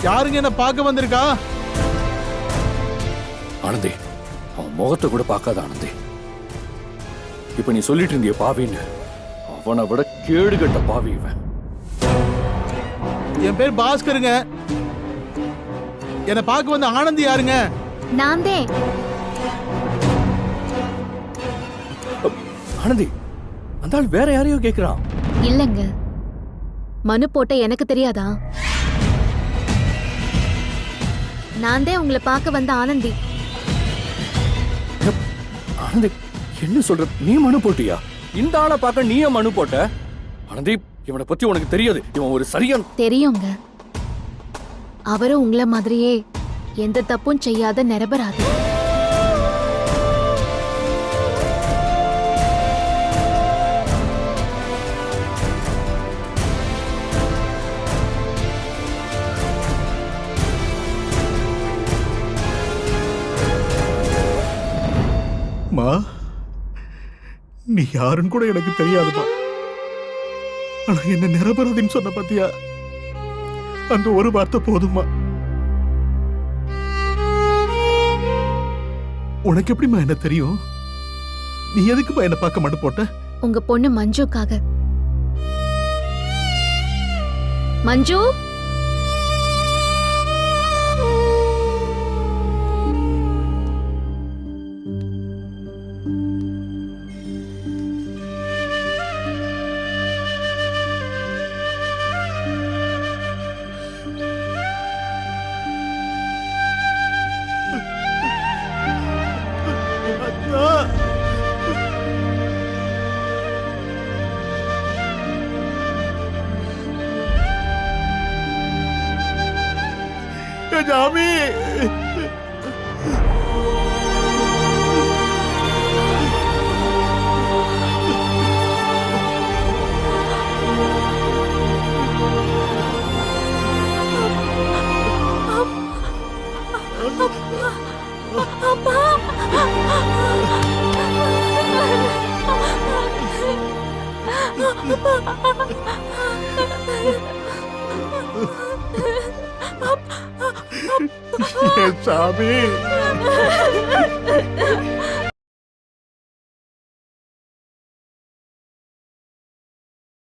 யாருங்க என்ன பார்க்க வந்திருக்கா? ஆனந்தி, அவன் முகத்தை கூட பார்க்காத ஆனந்தி. இப்ப நீ சொல்லிட்டு இருந்திய பாவின்னு, அவனை விட கேடுகட்ட பாவி இவன். என் பேர் பாஸ்கருங்க. என்ன பார்க்க வந்த ஆனந்தி யாருங்க? நான்தே. ஆனந்தி, அந்த ஆள் வேற யாரையோ கேக்குறான். இல்லங்க, மனு போட்ட எனக்கு தெரியாதா? நான்தே உங்களை பார்க்க வந்த ஆனந்தி. ஆனந்தி, என்ன சொல்ற? நீ மனு போட்டியா? இந்த ஆளை பார்க்க நீயே மனு போட்ட? ஆனந்தி, இவனை பத்தி உனக்கு தெரியாது. இவன் ஒரு சரியான... தெரியுங்க. அவரும் உங்களை மாதிரியே எந்த தப்பும் செய்யாத நிரபராதி. மா, நீ யாருன்னு கூட எனக்கு தெரியாதுமா. ஆனா என்ன நிரபராதின்னு சொன்ன பத்தியா? அந்த ஒரு வார்த்தை போதுமா? உனக்கு எப்படிமா என்ன தெரியும்? நீ எதுக்குமா என்ன பார்க்க மட்டும் போட்ட? உங்க பொண்ணு மஞ்சுக்காக. மஞ்சு, ஜாமி, சாமி.